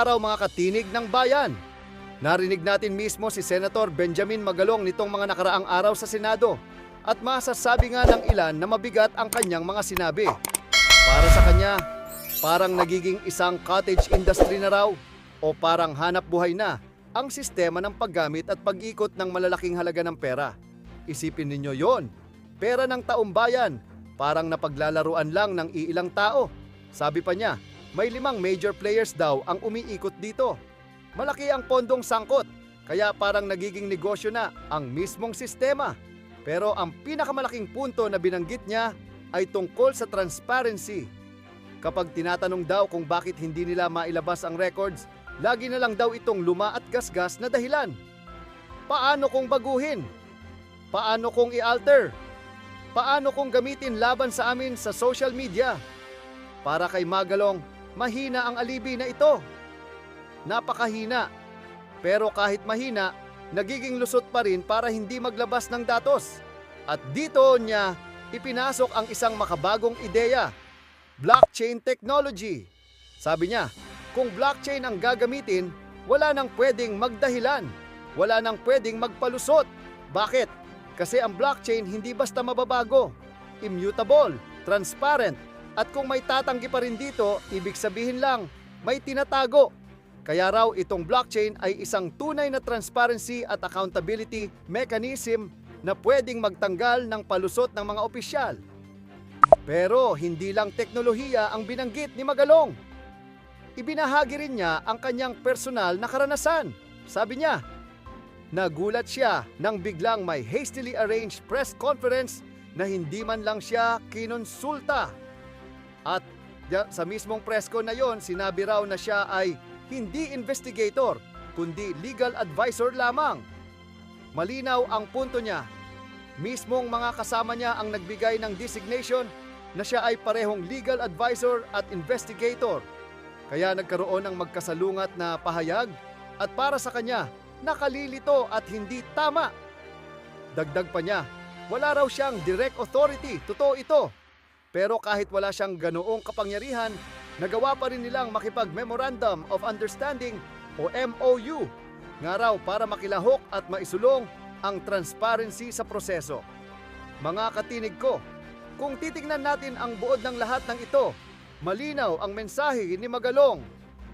araw mga katinig ng bayan. Narinig natin mismo si Senator Benjamin Magalong nitong mga nakaraang araw sa Senado at masasabi nga ng ilan na mabigat ang kanyang mga sinabi. Para sa kanya, parang nagiging isang cottage industry na raw o parang hanap buhay na ang sistema ng paggamit at pag-ikot ng malalaking halaga ng pera. Isipin ninyo yon, pera ng taong bayan, parang napaglalaruan lang ng iilang tao. Sabi pa niya, may 5 major players daw ang umiikot dito. Malaki ang pondong sangkot, kaya parang nagiging negosyo na ang mismong sistema. Pero ang pinakamalaking punto na binanggit niya ay tungkol sa transparency. Kapag tinatanong daw kung bakit hindi nila mailabas ang records, lagi na lang daw itong luma at gasgas na dahilan. Paano kung baguhin? Paano kung i-alter? Paano kung gamitin laban sa amin sa social media? Para kay Magalong, mahina ang alibi na ito. Napakahina. Pero kahit mahina, nagiging lusot pa rin para hindi maglabas ng datos. At dito niya ipinasok ang isang makabagong ideya, blockchain technology. Sabi niya, kung blockchain ang gagamitin, wala nang pwedeng magdahilan, wala nang pwedeng magpalusot. Bakit? Kasi ang blockchain hindi basta mababago, immutable, transparent, at kung may tatanggi pa rin dito, ibig sabihin lang, may tinatago. Kaya raw itong blockchain ay isang tunay na transparency at accountability mechanism na pwedeng magtanggal ng palusot ng mga opisyal. Pero hindi lang teknolohiya ang binanggit ni Magalong. Ibinahagi rin niya ang kanyang personal na karanasan. Sabi niya, nagulat siya nang biglang may hastily arranged press conference na hindi man lang siya kinonsulta. At sa mismong press con na yon, sinabi raw na siya ay hindi investigator, kundi legal advisor lamang. Malinaw ang punto niya. Mismong mga kasama niya ang nagbigay ng designation na siya ay parehong legal advisor at investigator. Kaya nagkaroon ng magkasalungat na pahayag at para sa kanya, nakalilito at hindi tama. Dagdag pa niya, wala raw siyang direct authority, totoo ito. Pero kahit wala siyang ganoong kapangyarihan, nagawa pa rin nilang makipag-Memorandum of Understanding o MOU nga raw para makilahok at maisulong ang transparency sa proseso. Mga katinig ko, kung titignan natin ang buod ng lahat ng ito, malinaw ang mensahe ni Magalong.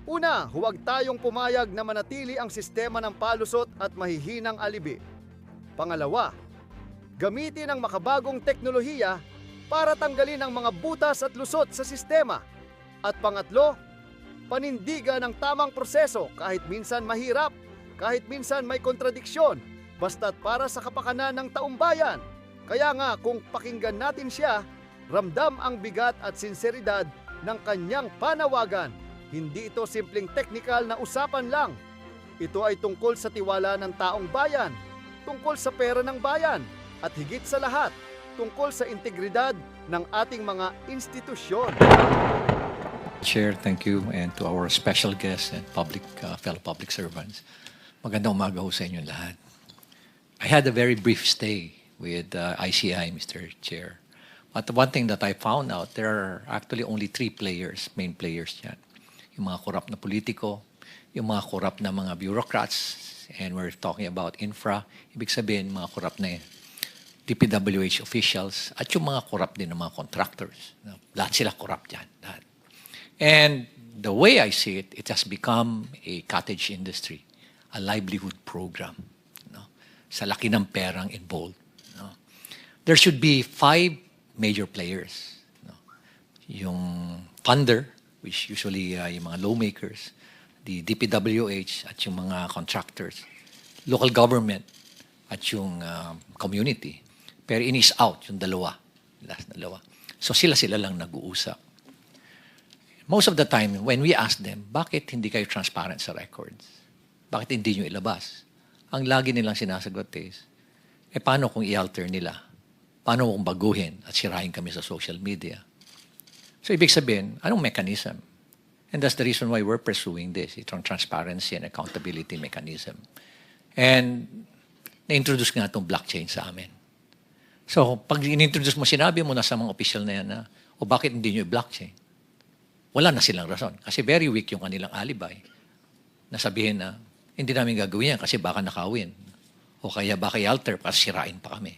Una, huwag tayong pumayag na manatili ang sistema ng palusot at mahihinang alibi. Pangalawa, gamitin ang makabagong teknolohiya para tanggalin ang mga butas at lusot sa sistema. At pangatlo, panindigan ang tamang proseso kahit minsan mahirap, kahit minsan may kontradiksyon, basta't para sa kapakanan ng taong bayan. Kaya nga kung pakinggan natin siya, ramdam ang bigat at sinseridad ng kanyang panawagan. Hindi ito simpleng technical na usapan lang. Ito ay tungkol sa tiwala ng taong bayan, tungkol sa pera ng bayan, at higit sa lahat, tungkol sa integridad ng ating mga institusyon. Chair, thank you, and to our special guests and fellow public servants. Magandang umaga ho sa inyo lahat. I had a very brief stay with ICI, Mr. Chair. But one thing that I found out, there are actually only 3 players, main players yan. Yung mga korap na politiko, yung mga korap na mga bureaucrats, and we're talking about infra, ibig sabihin mga korap na DPWH officials, at yung mga korap din ng mga contractors. Lahat sila korap dyan. Lahat. And the way I see it, it has become a cottage industry, a livelihood program. Sa laki ng perang involved. There should be 5 major players. Yung funder, which usually yung mga lawmakers, the DPWH at yung mga contractors, local government at yung community. Pero in is out, yung dalawa. Last dalawa. So sila lang nag-uusap. Most of the time, when we ask them, bakit hindi kayo transparent sa records? Bakit hindi nyo ilabas? Ang lagi nilang sinasagot is, paano kung i-alter nila? Paano kung baguhin at sirahin kami sa social media? So ibig sabihin, anong mechanism? And that's the reason why we're pursuing this, itong transparency and accountability mechanism. And na-introduce nga itong blockchain sa amin. So pag in-introduce mo, sinabi mo na sa mga official na yan na, o bakit hindi nyo i-blockchain? Wala na silang rason. Kasi very weak yung kanilang alibay. na sabihin na hindi namin gagawin yan kasi baka nakawin. O kaya baka i-alter para sirain pa kami.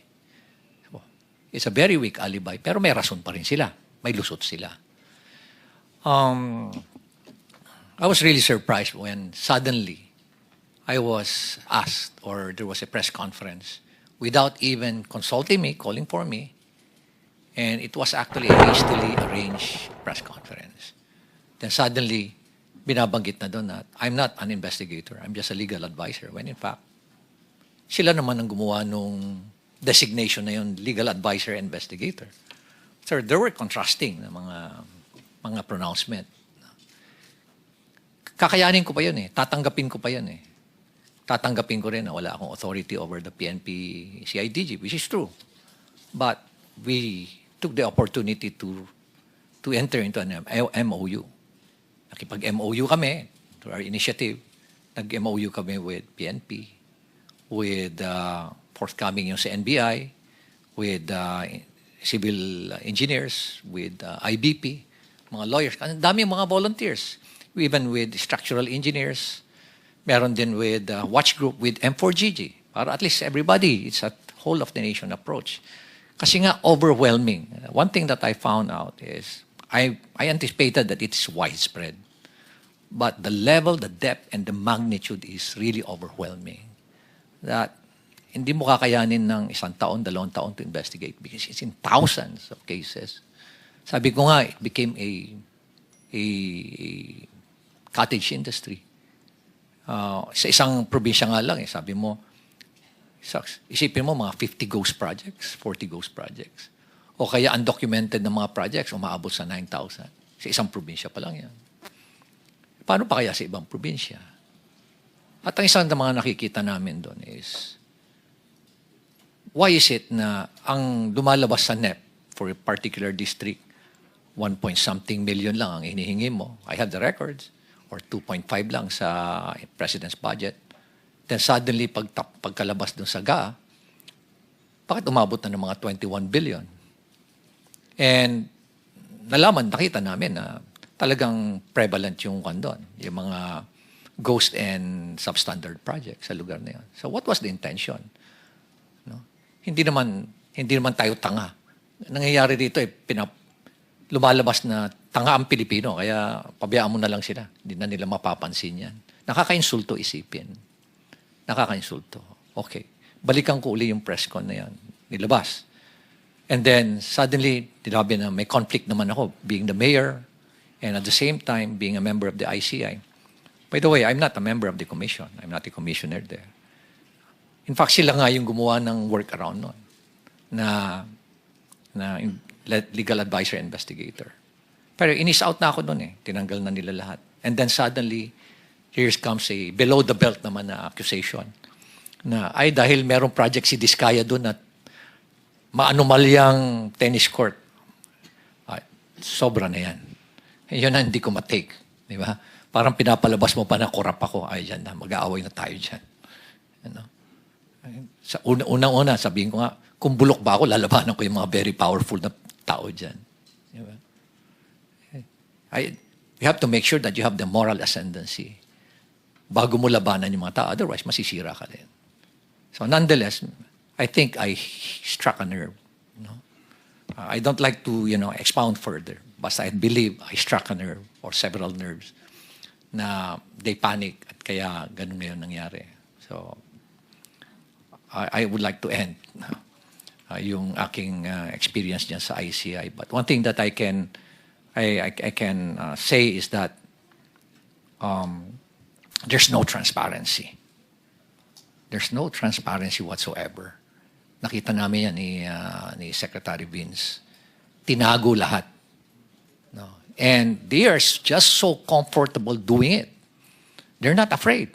So, it's a very weak alibi, pero may rason pa rin sila. May lusot sila. I was really surprised when suddenly I was asked, or there was a press conference without even consulting me, calling for me, and it was actually a hastily arranged press conference. Then suddenly, binabanggit na doon na I'm not an investigator, I'm just a legal advisor, when in fact, sila naman ang gumawa nung designation na yun, legal advisor investigator. So there were contrasting na mga pronouncement. Kakayanin ko pa yun eh. Tatanggapin ko pa yun eh. Tatanggapin ko rin na wala akong authority over the PNP CIDG, which is true. But we took the opportunity to enter into an MOU. Nakipag-MOU kami, to our initiative, nag-MOU kami with PNP, with forthcoming yung sa NBI, with civil engineers, with IBP, mga lawyers. Ang dami mga volunteers. Even with structural engineers, meron din with watch group with M4GG. Para at least everybody, it's a whole of the nation approach. Kasi nga overwhelming. One thing that I found out is, I anticipated that it's widespread. But the level, the depth, and the magnitude is really overwhelming. That hindi mo kakayanin ng 1 taon, 2 taon to investigate because it's in thousands of cases. Sabi ko nga, it became a cottage industry. Sa isang probinsya nga lang, sabi mo, isipin mo mga 50 ghost projects, 40 ghost projects. O kaya undocumented na mga projects, umaabot sa 9,000. Sa isang probinsya pa lang yan. Paano pa kaya sa ibang probinsya? At ang isang mga nakikita namin doon is, why is it na ang lumalabas sa NEP for a particular district, 1-point-something million lang ang hinihingi mo. I have the records. Or 2.5 lang sa president's budget. Then suddenly, pagkalabas dun sa GA, bakit umabot na ng mga 21 billion? And nakita namin na talagang prevalent yung doon, yung mga ghost and substandard projects sa lugar na yun. So what was the intention? No? Hindi naman tayo tanga. Nangyayari dito, lumalabas na tanga ang Pilipino, kaya pabayaan mo na lang sila. Hindi na nila mapapansin yan. Nakakainsulto isipin. Nakakainsulto. Okay. Balikan ko uli yung press con na yan. Nilabas. And then, suddenly, tinabi na may conflict naman ako, being the mayor, and at the same time, being a member of the ICI. By the way, I'm not a member of the commission. I'm not a commissioner there. In fact, sila nga yung gumawa ng workaround nun. Na legal advisor investigator. Pero inis out na ako doon eh. Tinanggal na nila lahat. And then suddenly, here comes a below the belt naman na accusation. Na ay dahil merong project si Diskaya doon at maanomalyang tennis court. Ay, sobra na yan. Yun na hindi ko matake. Di ba? Parang pinapalabas mo pa na korap ako. Ay, dyan na. Mag-aaway na tayo dyan. Ano? Sa unang-una, sabihin ko nga, kung bulok ba ako, lalabanan ko yung mga very powerful na tao dyan. Diba? You have to make sure that you have the moral ascendancy bago mo labanan yung mga tao. Otherwise, masisira ka din. So nonetheless, I think I struck a nerve. No? I don't like to expound further. Basta I believe I struck a nerve or several nerves na they panic at kaya ganun ngayon nangyari. So I would like to end yung aking experience dyan sa ICI. But one thing that I can say is that there's no transparency. There's no transparency whatsoever. Nakita namin yan ni Secretary Vince. Tinago lahat. No? And they are just so comfortable doing it. They're not afraid.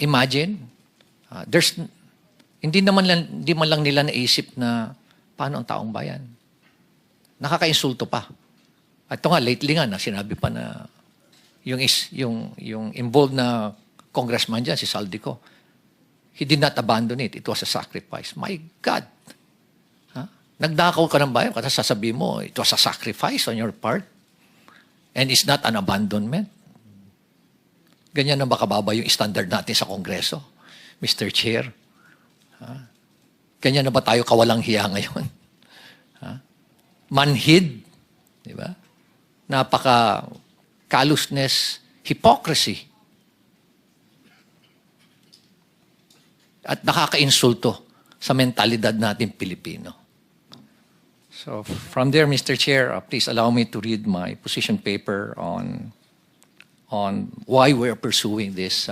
Imagine, hindi man lang nila naisip na paano ang taong bayan. Nakakainsulto pa. At ito nga, lately nga, sinabi pa na yung involved na congressman dyan, si Saldico, he did not abandon it. It was a sacrifice. My God! Nagdakaw ka ng bayan, kasi sasabihin mo, it was a sacrifice on your part. And it's not an abandonment. Ganyan na ba kababa yung standard natin sa Kongreso, Mr. Chair? Ganyan na ba tayo kawalang hiya ngayon? Manhid, di ba? Napaka callousness, hypocrisy. At nakaka-insulto sa mentalidad natin Pilipino. So from there, Mr. Chair, please allow me to read my position paper on why we're pursuing this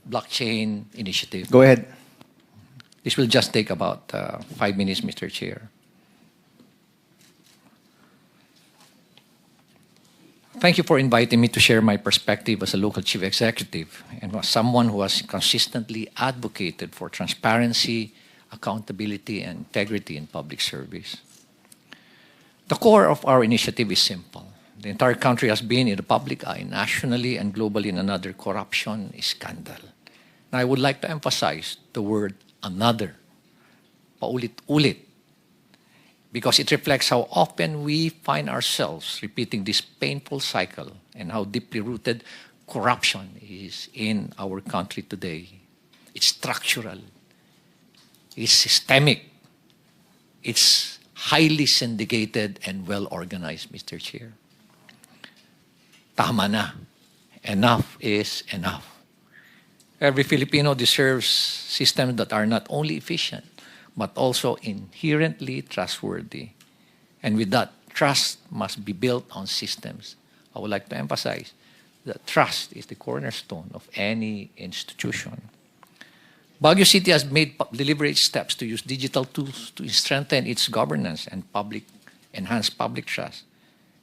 blockchain initiative. Go ahead. This will just take about 5 minutes, Mr. Chair. Thank you for inviting me to share my perspective as a local chief executive and as someone who has consistently advocated for transparency, accountability, and integrity in public service. The core of our initiative is simple. The entire country has been in the public eye, nationally and globally, in another corruption scandal. Now, I would like to emphasize the word another, paulit-ulit, because it reflects how often we find ourselves repeating this painful cycle and how deeply rooted corruption is in our country today. It's structural, it's systemic, it's highly syndicated and well-organized, Mr. Chair. Tama na. Enough is enough. Every Filipino deserves systems that are not only efficient, but also inherently trustworthy. And with that, trust must be built on systems. I would like to emphasize that trust is the cornerstone of any institution. Baguio City has made deliberate steps to use digital tools to strengthen its governance and enhance public trust.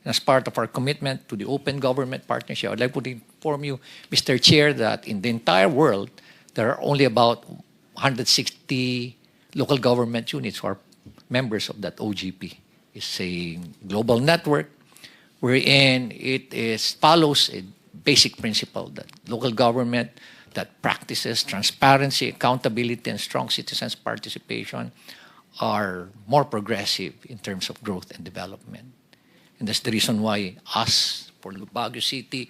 And as part of our commitment to the open government partnership, I would like to inform you, Mr. Chair, that in the entire world, there are only about 160 local government units who are members of that OGP. It's a global network wherein follows a basic principle that local government that practices transparency, accountability, and strong citizens' participation are more progressive in terms of growth and development. And that's the reason why us, for Baguio City,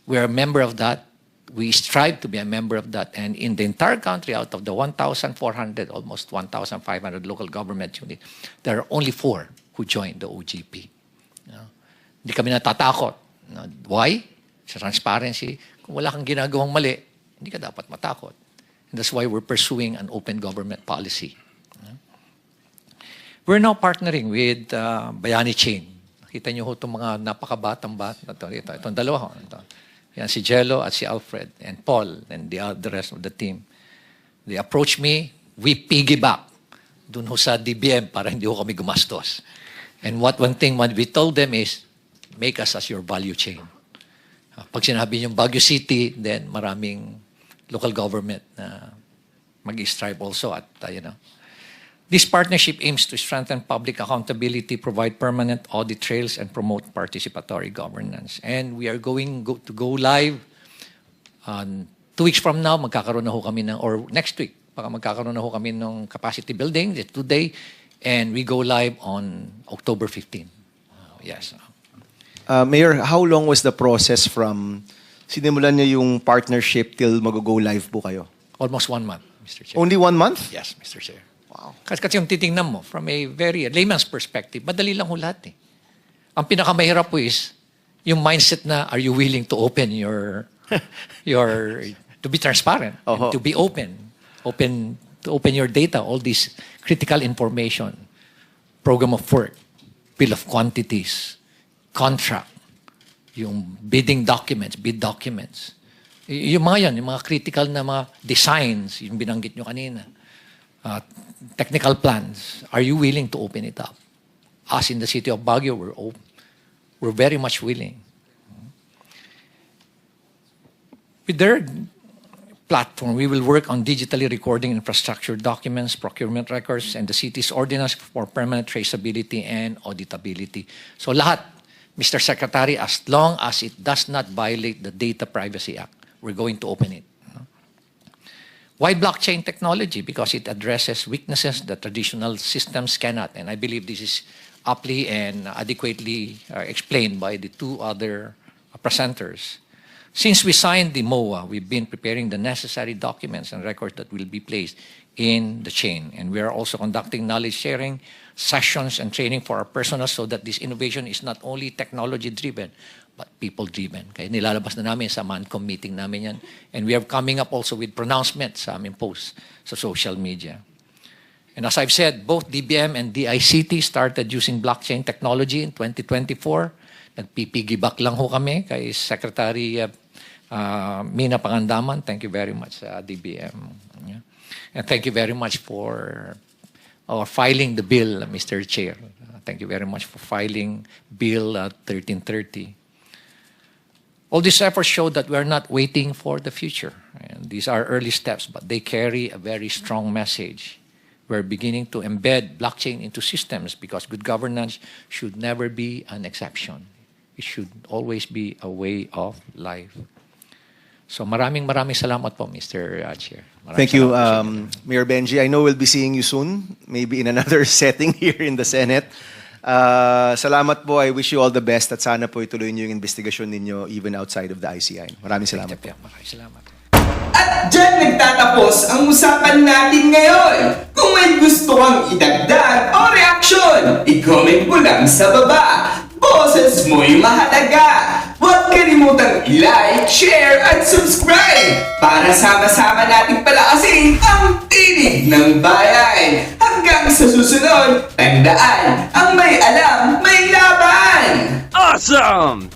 we're a member of that. We strive to be a member of that. And in the entire country, out of the 1,400, almost 1,500 local government units, there are only 4 who joined the OGP. Hindi kami natatakot. Why? Sa transparency. Kung wala kang ginagawang mali, hindi ka dapat matakot. And that's why we're pursuing an open government policy. We're now partnering with Bayani Chain. Nakita niyo ho itong mga napakabatang itong dalawa ho. Yan, si Jello at si Alfred and Paul and the rest of the team. They approached me, we piggyback dun ho sa DBM para hindi ho kami gumastos. And one thing we told them is, make us as your value chain. Pag sinabi niyong Baguio City, then maraming local government na mag-strive also at, This partnership aims to strengthen public accountability, provide permanent audit trails, and promote participatory governance. And we are going to go live 2 weeks from now. Magkakaroon na ho kami or next week, magkakaroon na ho kami ng capacity building today, and we go live on October 15. Yes. Mayor, how long was the process from sinimulan niyo yung partnership till mag-go live po kayo? Almost 1 month, Mr. Chair. Only 1 month? Yes, Mr. Chair. Wow. Kasi yung titingnan mo, from a very layman's perspective, madali lang ho lahat eh. Ang pinakamahirap po is, yung mindset na, are you willing to open to be transparent, and to be to open your data, all this critical information, program of work, bill of quantities, contract, yung bidding documents, bid documents. Yung mga yan, yung mga critical na mga designs, yung binanggit nyo kanina. Technical plans, are you willing to open it up? Us in the city of Baguio, we're very much willing. With their platform, we will work on digitally recording infrastructure documents, procurement records, and the city's ordinance for permanent traceability and auditability. So lahat, Mr. Secretary, as long as it does not violate the Data Privacy Act, we're going to open it. Why blockchain technology? Because it addresses weaknesses that traditional systems cannot. And I believe this is aptly and adequately explained by the 2 other presenters. Since we signed the MOA, we've been preparing the necessary documents and records that will be placed in the chain. And we are also conducting knowledge sharing sessions and training for our personnel so that this innovation is not only technology-driven, but people-driven. Kaya nilalabas na namin sa MANCOM meeting namin yan. And we are coming up also with pronouncements sa aming posts sa social media. And as I've said, both DBM and DICT started using blockchain technology in 2024. Nagpipigibak lang ho kami kay Secretary Mina Pangandaman. Thank you very much, DBM. Yeah. And thank you very much for filing the bill, Mr. Chair. Thank you very much for filing Bill 1330. All these efforts show that we are not waiting for the future. And these are early steps, but they carry a very strong message. We're beginning to embed blockchain into systems because good governance should never be an exception. It should always be a way of life. So maraming salamat po, Mr. Chair. Thank you, Mayor Benji. I know we'll be seeing you soon, maybe in another setting here in the Senate. Salamat po. I wish you all the best at sana po ituloy niyo yung investigasyon ninyo even outside of the ICI. Maraming salamat po. Maraming salamat. At dyan nagtatapos ang usapan natin ngayon. Kung may gusto kang idagdag o reaksyon, i-comment mo lang sa baba. Boses mo'y mahalaga. Huwag kalimutang i-like, share, at subscribe para sama-sama nating palakasin ang Tinig ng Bayan. Hanggang sa susunod, tandaan, ang may alam, may laban! Awesome!